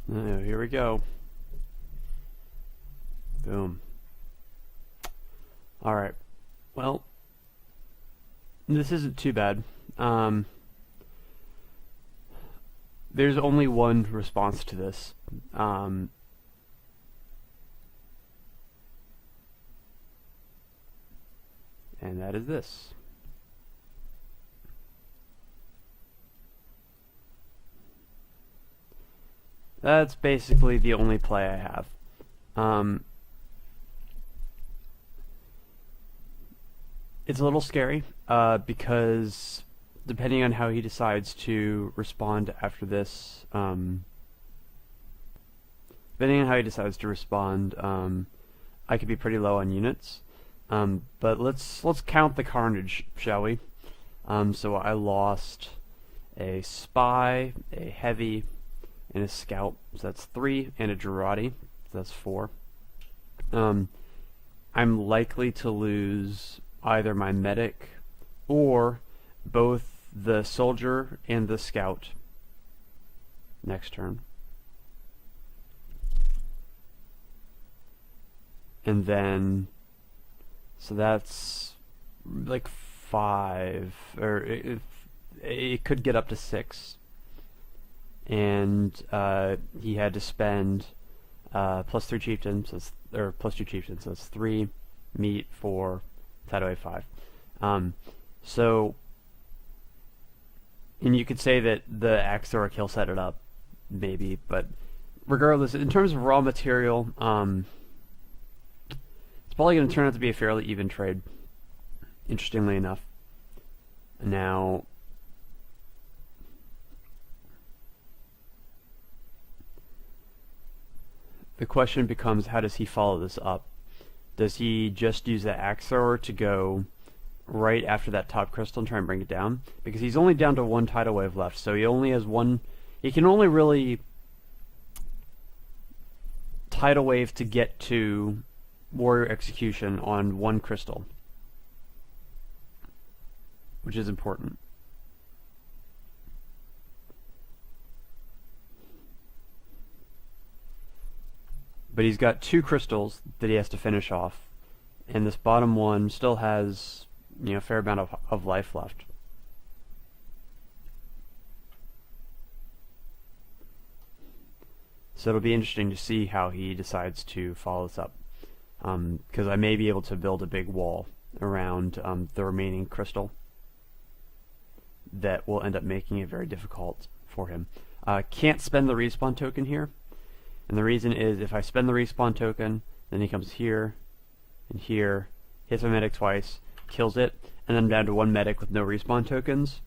Here we go. Boom. Alright. Well, this isn't too bad. There's only one response to this. And that is this. That's basically the only play I have. It's a little scary because depending on how he decides to respond after this, I could be pretty low on units. But let's count the carnage, shall we? So I lost a spy, a heavy, and a scout. So that's 3, and a Gerati. So that's 4. I'm likely to lose either my medic or both the soldier and the scout next turn. And then, so that's like 5, or it could get up to 6. And he had to spend plus 3 chieftains, or plus 2 chieftains, so that's 3 meat, 4, tidal wave 5. So, and you could say that the axe thrower kill set it up, maybe, but regardless, in terms of raw material, it's probably going to turn out to be a fairly even trade, interestingly enough. Now, the question becomes, how does he follow this up? Does he just use the axe thrower to go right after that top crystal and try and bring it down? Because he's only down to 1 tidal wave left, so he only has 1. He can only really tidal wave to get to warrior execution on 1 crystal, which is important. But he's got 2 crystals that he has to finish off, and this bottom one still has, a fair amount of life left. So it'll be interesting to see how he decides to follow this up, because I may be able to build a big wall around the remaining crystal that will end up making it very difficult for him. Can't spend the respawn token here. And the reason is, if I spend the respawn token, then he comes here, and here, hits my medic twice, kills it, and then I'm down to 1 medic with no respawn tokens.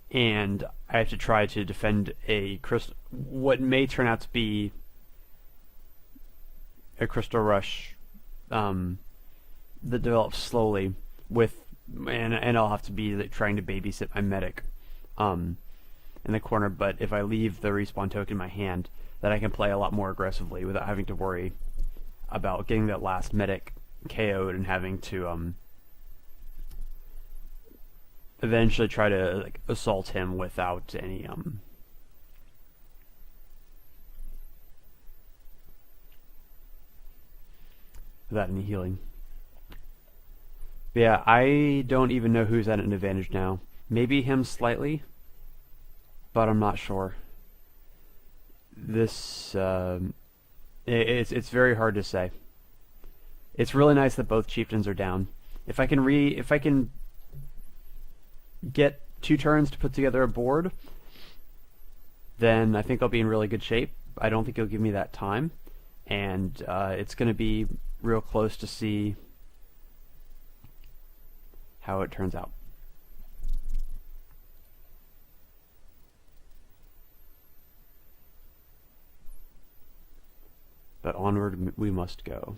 And I have to try to defend a crystal, what may turn out to be a crystal rush that develops slowly with, and I'll have to be trying to babysit my medic in the corner. But if I leave the respawn token in my hand, that I can play a lot more aggressively without having to worry about getting that last medic KO'd and having to eventually try to assault him without any healing. But yeah, I don't even know who's at an advantage now. Maybe him slightly, but I'm not sure. This it's very hard to say. It's really nice that both chieftains are down. If I can get 2 turns to put together a board, then I think I'll be in really good shape. I don't think he'll give me that time, and it's going to be real close to see how it turns out. But onward we must go.